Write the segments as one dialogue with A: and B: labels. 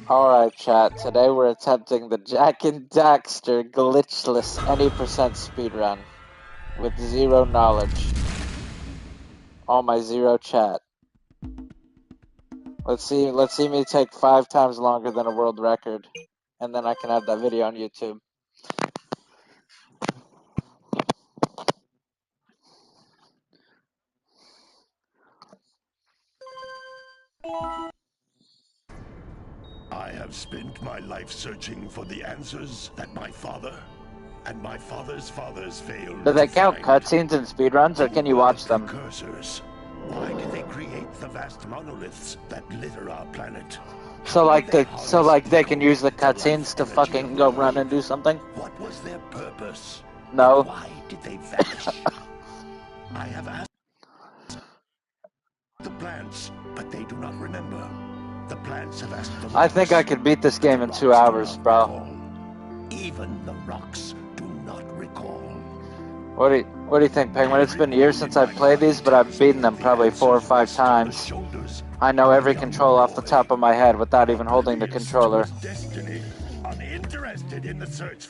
A: Alright, chat. Today we're attempting the Jak and Daxter glitchless any percent speedrun with zero knowledge. All my zero chat. Let's see me take 5 times longer than a world record, and then I can have that video on YouTube.
B: I have spent my life searching for the answers that my father and my father's fathers failed
A: Do they
B: to
A: count
B: find.
A: cutscenes and speedruns, or can you watch them?
B: Precursors. Why did they create the vast monoliths that litter our planet?
A: So like they can use the cutscenes to fucking go run and do something?
B: What was their purpose?
A: No.
B: And why did they vanish? I have asked the plants, but they do not remember. The plants have asked the rocks.
A: I think I could beat this game in 2 hours, bro.
B: Even the rocks do not recall.
A: What do you think, Penguin? It's been years since I've played these, but I've beaten them probably 4 or 5 times. I know every control off the top of my head without even holding the controller.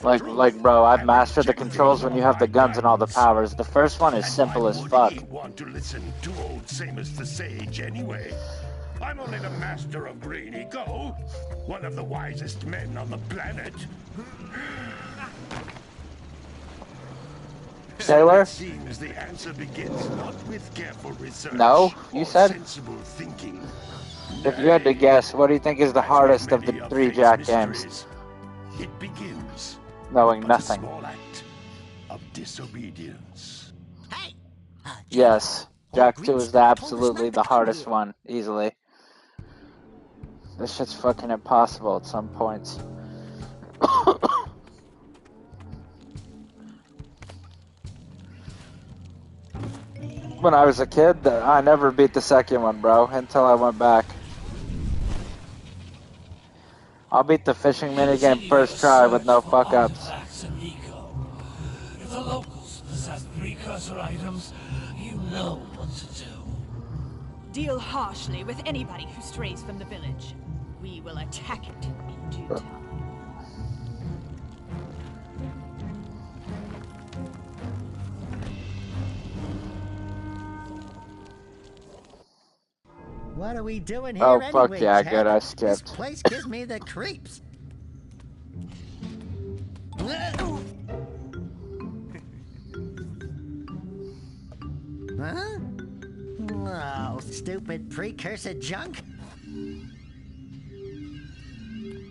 A: Like, bro, I've mastered the controls when you have the guns and all the powers. The first one is simple as fuck.
B: Want to listen to old Samus the Sage anyway? I'm only the master of Green Eco, one of the wisest men on the planet.
A: Sailor?
B: It seems the answer begins not with careful research.
A: No, you said.
B: Sensible thinking.
A: If you had to guess, what do you think is the hardest of the 3 Jak games?
B: It begins
A: knowing
B: with
A: nothing.
B: a small act of disobedience.
C: Hey!
A: Yes, Jak 2 is absolutely the hardest one, easily. This shit's fucking impossible at some points. When I was a kid, I never beat the second one, bro, until I went back. I'll beat the fishing minigame first try with no fuck-ups.
D: If the locals possess precursor items, you know what to do.
E: Deal harshly with anybody who strays from the village. We will attack it in due time.
C: What are we doing here
A: Oh, fuck
C: anyway,
A: yeah,
C: Chad?
A: good, I
C: This
A: skipped.
C: place gives me the creeps. Huh? Oh, stupid precursor junk.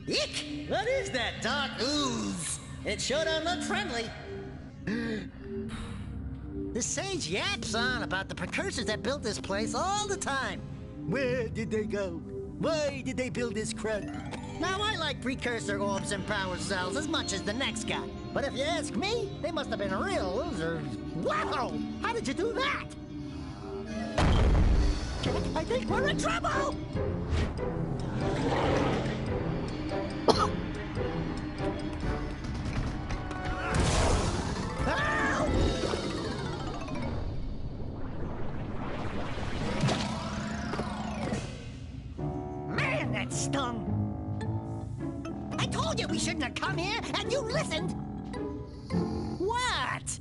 C: Eek! What is that dark ooze? It sure don't look friendly. The sage yaps on about the precursors that built this place all the time. Where did they go? Why did they build this crud? Now, I like precursor orbs and power cells as much as the next guy. But if you ask me, they must have been real losers. Wow! How did you do that? I think we're in trouble! Man, that stung! I told you we shouldn't have come here, and you listened! What?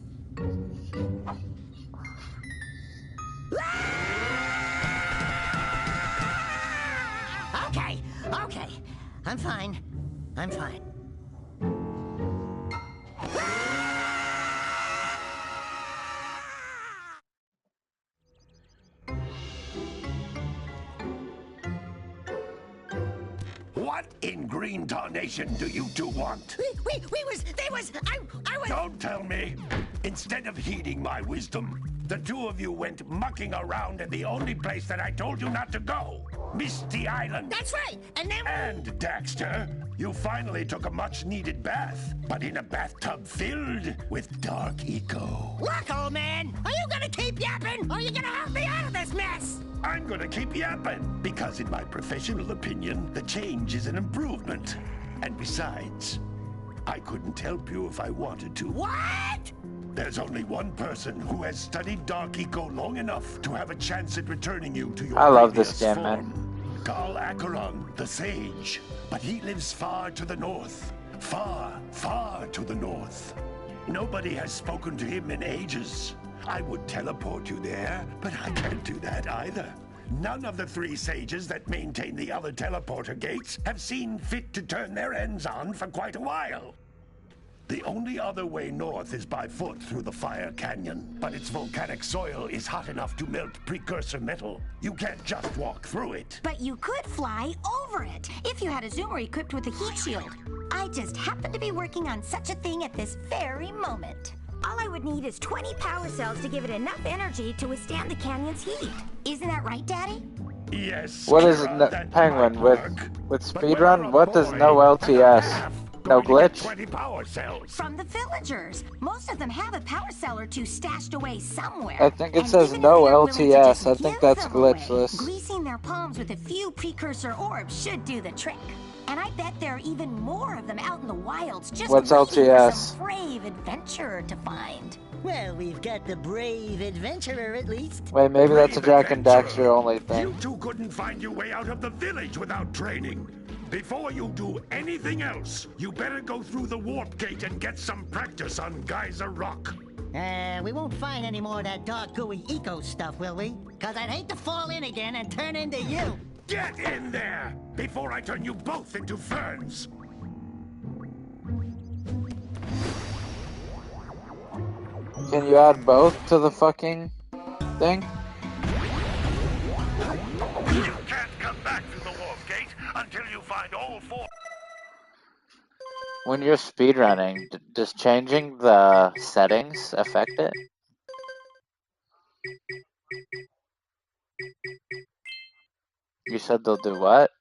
C: Okay. I'm fine.
B: What in green tarnation do you two want?
C: I was...
B: Don't tell me! Instead of heeding my wisdom, the two of you went mucking around in the only place that I told you not to go. Misty Island.
C: That's right, and then...
B: And, Daxter, you finally took a much-needed bath, but in a bathtub filled with dark eco.
C: Look, old man, are you gonna keep yapping, or are you gonna help me out of this mess?
B: I'm gonna keep yapping, because in my professional opinion, the change is an improvement. And besides, I couldn't help you if I wanted to.
C: What?
B: There's only one person who has studied Dark Eco long enough to have a chance at returning you to your
A: I love this
B: previous
A: game,
B: form.
A: man.
B: Call Acheron, the sage. But he lives far to the north. Far, far to the north. Nobody has spoken to him in ages. I would teleport you there, but I can't do that either. None of the 3 sages that maintain the other teleporter gates have seen fit to turn their ends on for quite a while. The only other way north is by foot through the Fire Canyon, but its volcanic soil is hot enough to melt precursor metal. You can't just walk through it.
F: But you could fly over it if you had a zoomer equipped with a heat shield. I just happen to be working on such a thing at this very moment. All I would need is 20 power cells to give it enough energy to withstand the canyon's heat. Isn't that right, Daddy?
B: Yes.
A: What is
B: Kira,
A: Penguin with speedrun? What does no LTS? No glitch?
B: 20 power cells.
F: From the villagers. Most of them have a power cell or 2 stashed away somewhere.
A: I think it
F: And
A: says
F: even
A: no
F: if they're willing to
A: LTS.
F: just
A: I think
F: give
A: that's
F: them away,
A: glitchless.
F: greasing their palms with a few precursor orbs should do the trick. And I bet there are even more of them out in the wilds just
A: What's
F: waiting for
A: LTS?
F: some brave adventurer to find.
C: Well, we've got the brave adventurer at least.
A: Wait, maybe that's a
B: Brave
A: Jak and
B: adventurer.
A: Daxter only
B: You
A: thing.
B: 2 couldn't find your way out of the village without training. Before you do anything else, you better go through the warp gate and get some practice on Geyser Rock.
C: We won't find any more of that dog gooey eco stuff, will we? Cause I'd hate to fall in again and turn into you.
B: Get in there before I turn you both into ferns.
A: Can you add both to the fucking thing?
B: You can't come back through the warp gate until you find all 4.
A: When you're speedrunning, does changing the settings affect it? You said they'll do what?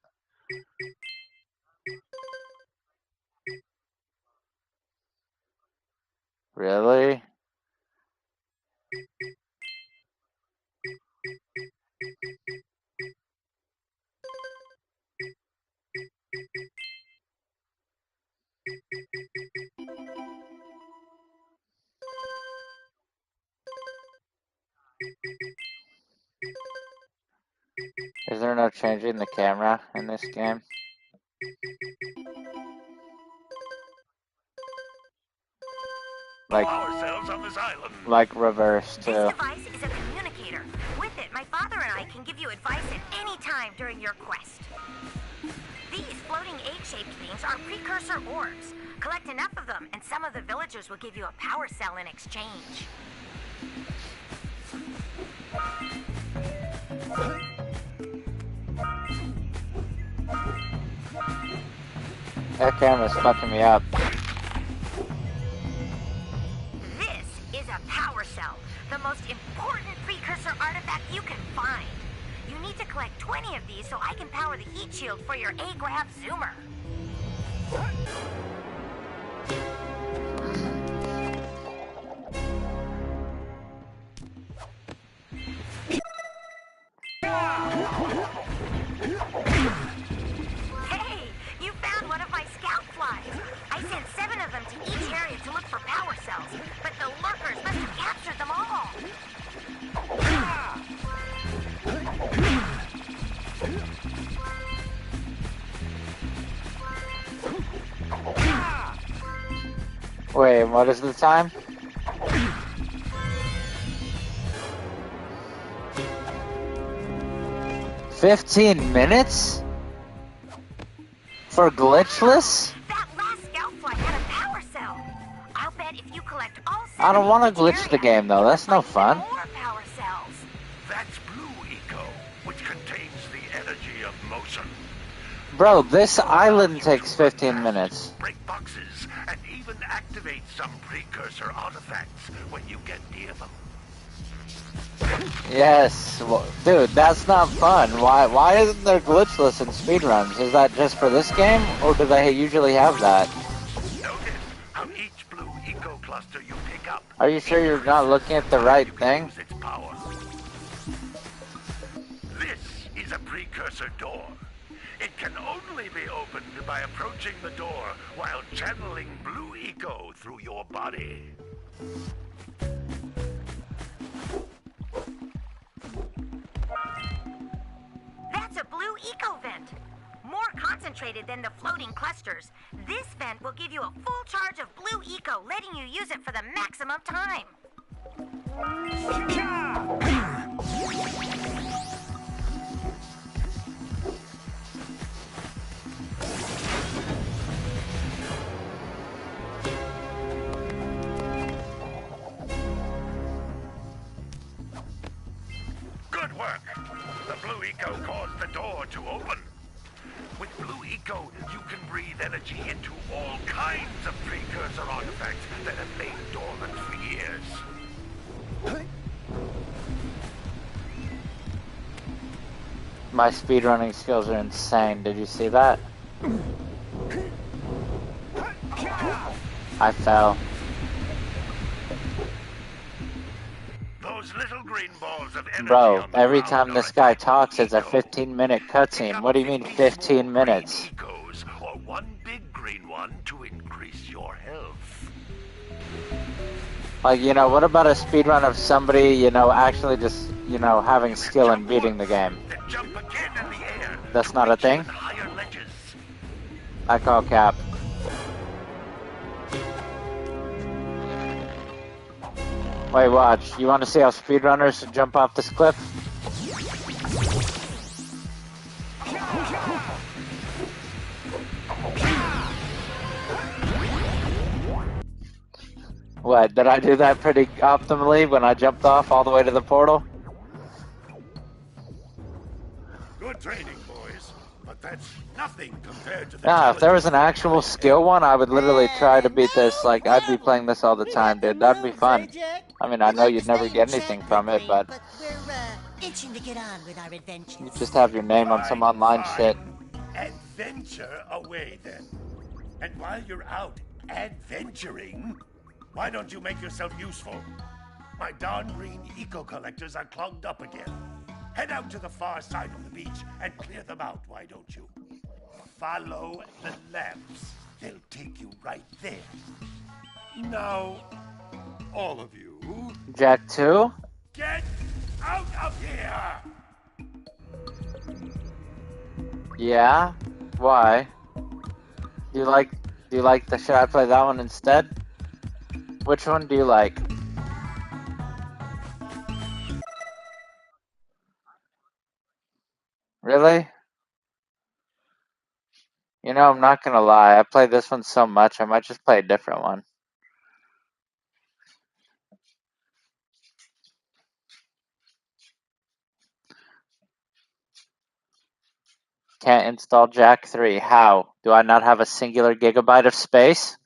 A: Really? Is there no changing the camera in this game? Like,
B: Power cells on this island.
A: like reverse
F: This
A: too.
F: device is a communicator. With it, my father and I can give you advice at any time during your quest. These floating egg-shaped things are precursor orbs. Collect enough of them, and some of the villagers will give you a power cell in exchange.
A: That camera's fucking me up.
F: This is a power cell, the most important precursor artifact you can find. You need to collect 20 of these so I can power the heat shield for your A-Grab zoomer. Hey, you found one of my scout flies. I sent 7 of them to each area to look for power cells, but the lurkers must have captured them all.
A: Wait, what is the time? $15 for glitchless?
F: That last scout fly had a power cell. I'll bet if you collect all 7
A: I don't want
F: in
A: to
F: each
A: glitch the
F: area,
A: game though. That's no
F: you'll find
A: fun.
F: more power cells.
B: That's blue eco, which contains the energy of motion.
A: Bro, this island takes 15 minutes.
B: Break boxes and even activate some precursor artifacts when you get near them.
A: Yes, well, dude, that's not fun. Why isn't there glitchless in speedruns? Is that just for this game, or do they usually have that?
B: Notice how each blue eco cluster you pick up.
A: Are you sure you're not looking at the right thing?
B: Use its power. This is a precursor door. It can only be opened by approaching the door while channeling blue eco through your body.
F: That's a blue eco vent. More concentrated than the floating clusters. This vent will give you a full charge of blue eco, letting you use it for the maximum time.
B: Good work. The blue eco caused the door to open. With blue eco, you can breathe energy into all kinds of precursor artifacts that have lain dormant for years.
A: My speedrunning skills are insane. Did you see that? I fell.
B: Those little green balls of energy
A: Bro,
B: on the
A: every
B: ground
A: time
B: are
A: this guy
B: attacking
A: talks, it's a
B: eco.
A: 15-minute
B: Pick
A: cutscene.
B: up
A: What do you mean 15
B: more green
A: minutes?
B: ecos, or one big green one to increase your health.
A: Like, you know, what about a speedrun of somebody, you know, actually just, you know, having skill in beating the game?
B: Then jump again in the air.
A: That's
B: to
A: not a
B: reach
A: thing?
B: even higher ledges.
A: I call cap. Wait, watch. You want to see how speedrunners jump off this cliff? What, did I do that pretty optimally when I jumped off all the way to the portal?
B: Good training, boys. But that's nothing compared to the
A: Nah, if there was an
B: challenges
A: actual
B: that lie
A: skill
B: ahead.
A: one, I would literally try to beat this.
C: No
A: Like, I'd be
C: problem.
A: playing this all the
C: We
A: time,
C: got the
A: dude. That'd be
C: moves,
A: fun.
C: Jack?
A: I mean, I
C: We'd
A: know
C: like
A: you'd
C: to
A: never
C: stay
A: get
C: in
A: anything
C: check,
A: from
C: Big
A: it,
C: Green,
A: but
C: we're itching to get on with our adventures.
A: you just have your name on some online shit.
B: Adventure away, then. And while you're out adventuring, why don't you make yourself useful? My darn green eco collectors are clogged up again. Head out to the far side of the beach and clear them out, why don't you? Follow the lamps. They'll take you right there. Now, all of you,
A: Jack 2?
B: get out of here!
A: Yeah? Why? Do you like the should I play that one instead? Which one do you like? Really? You know, I'm not gonna lie, I played this one so much, I might just play a different one. Can't install Jak 3. How? Do I not have a singular gigabyte of space?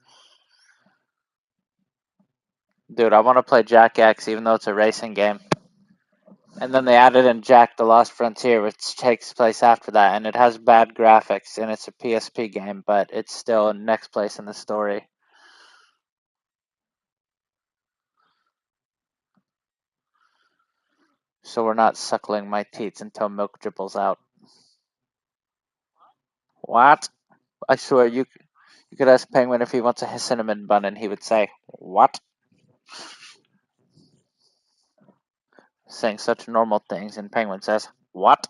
A: Dude, I want to play Jak X even though it's a racing game. And then they added in Jak the Lost Frontier, which takes place after that, and it has bad graphics, and it's a PSP game, but it's still next place in the story. So we're not suckling my teats until milk dribbles out. What? I swear, you could ask Penguin if he wants a cinnamon bun, and he would say, what? Saying such normal things, and Penguin says, what?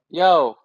A: Yo,